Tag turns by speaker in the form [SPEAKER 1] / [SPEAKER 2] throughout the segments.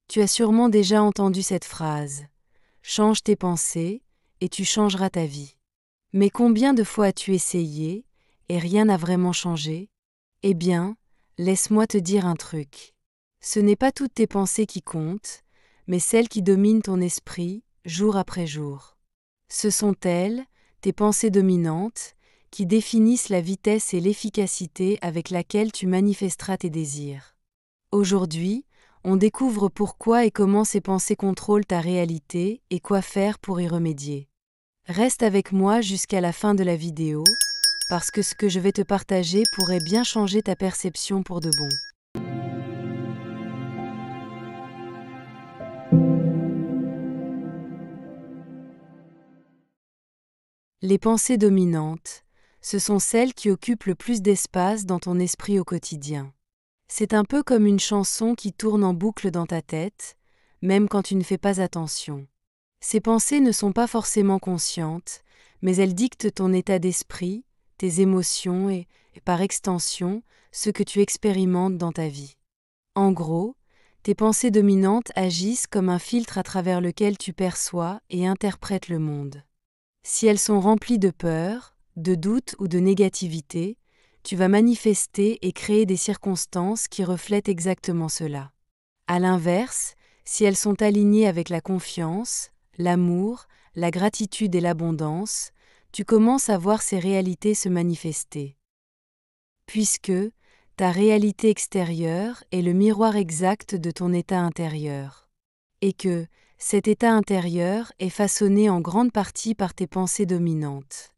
[SPEAKER 1] Tu as sûrement déjà entendu cette phrase. Change tes pensées, et tu changeras ta vie. Mais combien de fois as-tu essayé, et rien n'a vraiment changé? Eh bien, laisse-moi te dire un truc. Ce n'est pas toutes tes pensées qui comptent, mais celles qui dominent ton esprit, jour après jour. Ce sont elles, tes pensées dominantes, qui définissent la vitesse et l'efficacité avec laquelle tu manifesteras tes désirs. Aujourd'hui, on découvre pourquoi et comment ces pensées contrôlent ta réalité et quoi faire pour y remédier. Reste avec moi jusqu'à la fin de la vidéo, parce que ce que je vais te partager pourrait bien changer ta perception pour de bon. Les pensées dominantes, ce sont celles qui occupent le plus d'espace dans ton esprit au quotidien. C'est un peu comme une chanson qui tourne en boucle dans ta tête, même quand tu ne fais pas attention. Ces pensées ne sont pas forcément conscientes, mais elles dictent ton état d'esprit, tes émotions et, par extension, ce que tu expérimentes dans ta vie. En gros, tes pensées dominantes agissent comme un filtre à travers lequel tu perçois et interprètes le monde. Si elles sont remplies de peur, de doute ou de négativité, tu vas manifester et créer des circonstances qui reflètent exactement cela. À l'inverse, si elles sont alignées avec la confiance, l'amour, la gratitude et l'abondance, tu commences à voir ces réalités se manifester. Puisque ta réalité extérieure est le miroir exact de ton état intérieur. Et que cet état intérieur est façonné en grande partie par tes pensées dominantes.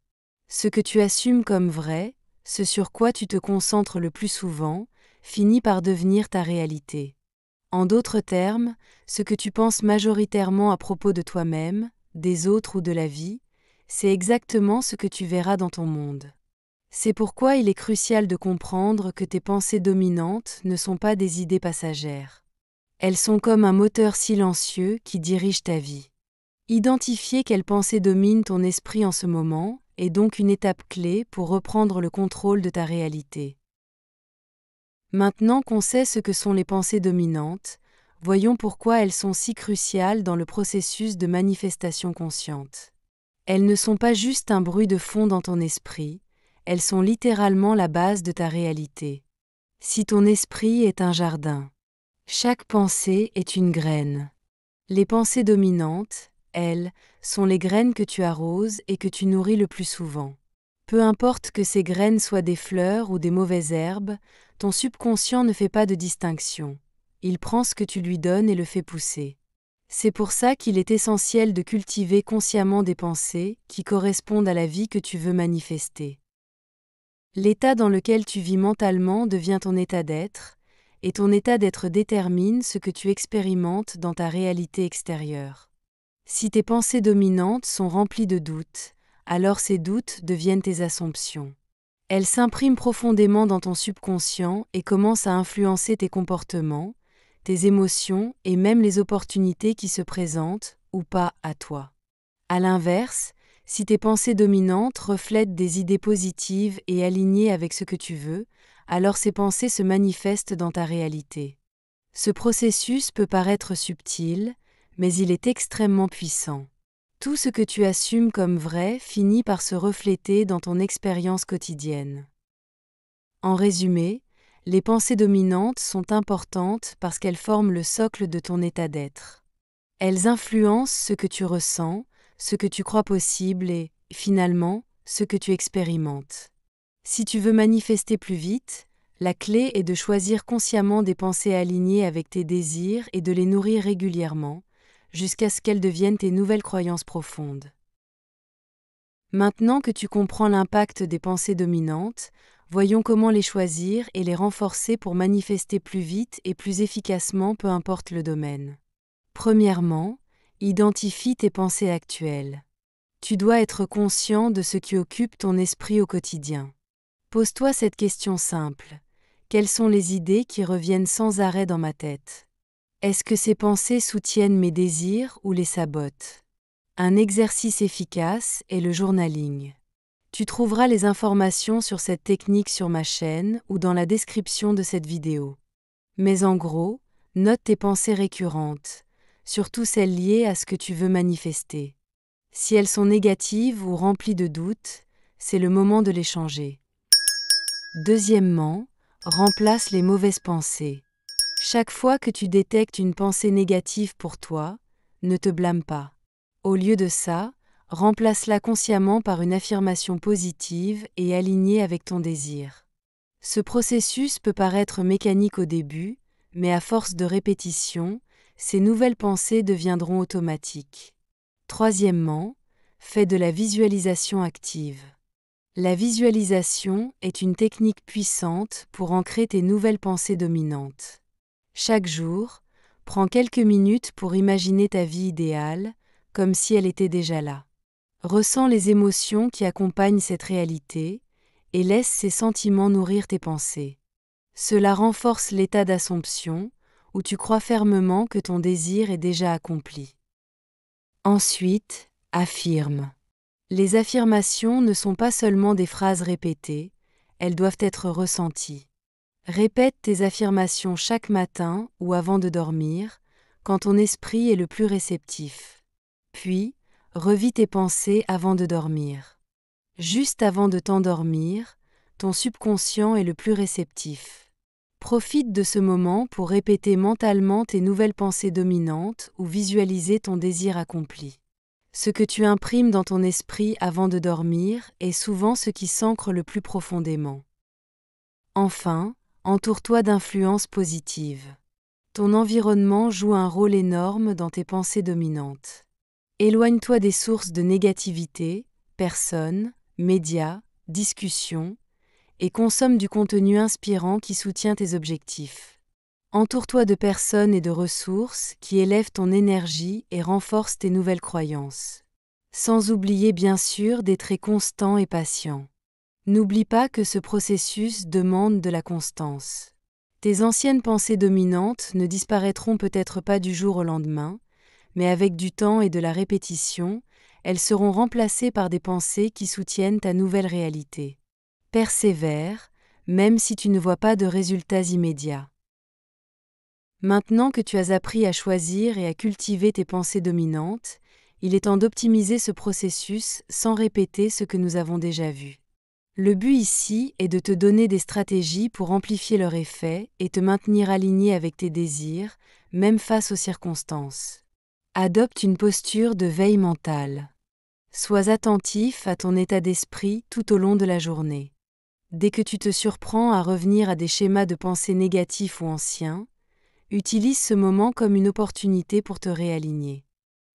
[SPEAKER 1] Ce que tu assumes comme vrai, ce sur quoi tu te concentres le plus souvent, finit par devenir ta réalité. En d'autres termes, ce que tu penses majoritairement à propos de toi-même, des autres ou de la vie, c'est exactement ce que tu verras dans ton monde. C'est pourquoi il est crucial de comprendre que tes pensées dominantes ne sont pas des idées passagères. Elles sont comme un moteur silencieux qui dirige ta vie. Identifier quelles pensées dominent ton esprit en ce moment est donc une étape clé pour reprendre le contrôle de ta réalité. Maintenant qu'on sait ce que sont les pensées dominantes, voyons pourquoi elles sont si cruciales dans le processus de manifestation consciente. Elles ne sont pas juste un bruit de fond dans ton esprit, elles sont littéralement la base de ta réalité. Si ton esprit est un jardin, chaque pensée est une graine. Les pensées dominantes, elles, sont les graines que tu arroses et que tu nourris le plus souvent. Peu importe que ces graines soient des fleurs ou des mauvaises herbes, ton subconscient ne fait pas de distinction. Il prend ce que tu lui donnes et le fait pousser. C'est pour ça qu'il est essentiel de cultiver consciemment des pensées qui correspondent à la vie que tu veux manifester. L'état dans lequel tu vis mentalement devient ton état d'être, et ton état d'être détermine ce que tu expérimentes dans ta réalité extérieure. Si tes pensées dominantes sont remplies de doutes, alors ces doutes deviennent tes assumptions. Elles s'impriment profondément dans ton subconscient et commencent à influencer tes comportements, tes émotions et même les opportunités qui se présentent, ou pas, à toi. À l'inverse, si tes pensées dominantes reflètent des idées positives et alignées avec ce que tu veux, alors ces pensées se manifestent dans ta réalité. Ce processus peut paraître subtil, mais il est extrêmement puissant. Tout ce que tu assumes comme vrai finit par se refléter dans ton expérience quotidienne. En résumé, les pensées dominantes sont importantes parce qu'elles forment le socle de ton état d'être. Elles influencent ce que tu ressens, ce que tu crois possible et, finalement, ce que tu expérimentes. Si tu veux manifester plus vite, la clé est de choisir consciemment des pensées alignées avec tes désirs et de les nourrir régulièrement, jusqu'à ce qu'elles deviennent tes nouvelles croyances profondes. Maintenant que tu comprends l'impact des pensées dominantes, voyons comment les choisir et les renforcer pour manifester plus vite et plus efficacement peu importe le domaine. Premièrement, identifie tes pensées actuelles. Tu dois être conscient de ce qui occupe ton esprit au quotidien. Pose-toi cette question simple. Quelles sont les idées qui reviennent sans arrêt dans ma tête? Est-ce que ces pensées soutiennent mes désirs ou les sabotent? Un exercice efficace est le journaling. Tu trouveras les informations sur cette technique sur ma chaîne ou dans la description de cette vidéo. Mais en gros, Note tes pensées récurrentes, surtout celles liées à ce que tu veux manifester. Si elles sont négatives ou remplies de doutes, c'est le moment de les changer. Deuxièmement, remplace les mauvaises pensées. Chaque fois que tu détectes une pensée négative pour toi, ne te blâme pas. Au lieu de ça, remplace-la consciemment par une affirmation positive et alignée avec ton désir. Ce processus peut paraître mécanique au début, mais à force de répétition, ces nouvelles pensées deviendront automatiques. Troisièmement, fais de la visualisation active. La visualisation est une technique puissante pour ancrer tes nouvelles pensées dominantes. Chaque jour, prends quelques minutes pour imaginer ta vie idéale, comme si elle était déjà là. Ressens les émotions qui accompagnent cette réalité et laisse ces sentiments nourrir tes pensées. Cela renforce l'état d'assomption, où tu crois fermement que ton désir est déjà accompli. Ensuite, affirme. Les affirmations ne sont pas seulement des phrases répétées, elles doivent être ressenties. Répète tes affirmations chaque matin ou avant de dormir, quand ton esprit est le plus réceptif. Puis, revis tes pensées avant de dormir. Juste avant de t'endormir, ton subconscient est le plus réceptif. Profite de ce moment pour répéter mentalement tes nouvelles pensées dominantes ou visualiser ton désir accompli. Ce que tu imprimes dans ton esprit avant de dormir est souvent ce qui s'ancre le plus profondément. Enfin, entoure-toi d'influences positives. Ton environnement joue un rôle énorme dans tes pensées dominantes. Éloigne-toi des sources de négativité, personnes, médias, discussions, et consomme du contenu inspirant qui soutient tes objectifs. Entoure-toi de personnes et de ressources qui élèvent ton énergie et renforcent tes nouvelles croyances. Sans oublier bien sûr d'être constant et patient. N'oublie pas que ce processus demande de la constance. Tes anciennes pensées dominantes ne disparaîtront peut-être pas du jour au lendemain, mais avec du temps et de la répétition, elles seront remplacées par des pensées qui soutiennent ta nouvelle réalité. Persévère, même si tu ne vois pas de résultats immédiats. Maintenant que tu as appris à choisir et à cultiver tes pensées dominantes, il est temps d'optimiser ce processus sans répéter ce que nous avons déjà vu. Le but ici est de te donner des stratégies pour amplifier leur effet et te maintenir aligné avec tes désirs, même face aux circonstances. Adopte une posture de veille mentale. Sois attentif à ton état d'esprit tout au long de la journée. Dès que tu te surprends à revenir à des schémas de pensée négatifs ou anciens, utilise ce moment comme une opportunité pour te réaligner.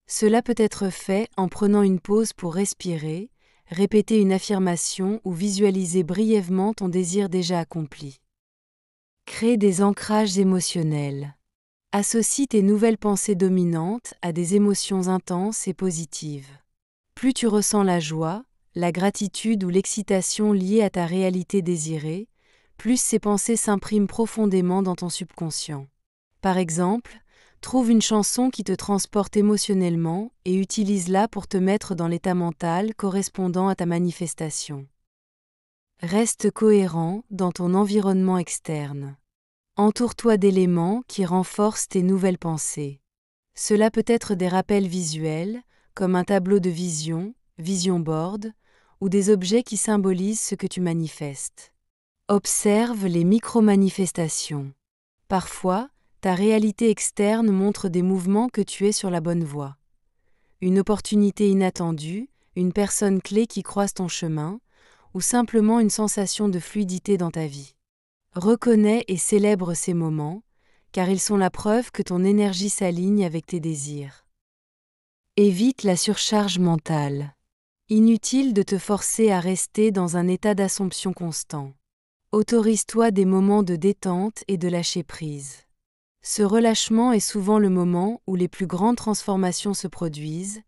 [SPEAKER 1] Cela peut être fait en prenant une pause pour respirer, répéter une affirmation ou visualiser brièvement ton désir déjà accompli. Crée des ancrages émotionnels. Associe tes nouvelles pensées dominantes à des émotions intenses et positives. Plus tu ressens la joie, la gratitude ou l'excitation liée à ta réalité désirée, plus ces pensées s'impriment profondément dans ton subconscient. Par exemple, trouve une chanson qui te transporte émotionnellement et utilise-la pour te mettre dans l'état mental correspondant à ta manifestation. Reste cohérent dans ton environnement externe. Entoure-toi d'éléments qui renforcent tes nouvelles pensées. Cela peut être des rappels visuels, comme un tableau de vision board, ou des objets qui symbolisent ce que tu manifestes. Observe les micro-manifestations. Parfois, ta réalité externe montre des mouvements que tu es sur la bonne voie. Une opportunité inattendue, une personne clé qui croise ton chemin, ou simplement une sensation de fluidité dans ta vie. Reconnais et célèbre ces moments, car ils sont la preuve que ton énergie s'aligne avec tes désirs. Évite la surcharge mentale. Inutile de te forcer à rester dans un état d'assomption constant. Autorise-toi des moments de détente et de lâcher prise. Ce relâchement est souvent le moment où les plus grandes transformations se produisent,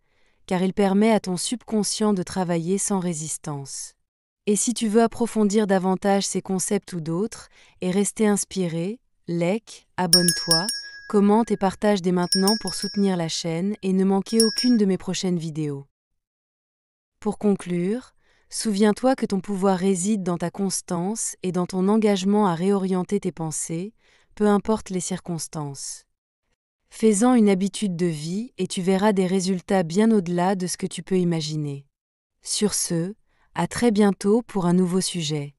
[SPEAKER 1] car il permet à ton subconscient de travailler sans résistance. Et si tu veux approfondir davantage ces concepts ou d'autres, et rester inspiré, abonne-toi, commente et partage dès maintenant pour soutenir la chaîne et ne manquer aucune de mes prochaines vidéos. Pour conclure, souviens-toi que ton pouvoir réside dans ta constance et dans ton engagement à réorienter tes pensées, peu importe les circonstances. Fais-en une habitude de vie et tu verras des résultats bien au-delà de ce que tu peux imaginer. Sur ce, à très bientôt pour un nouveau sujet.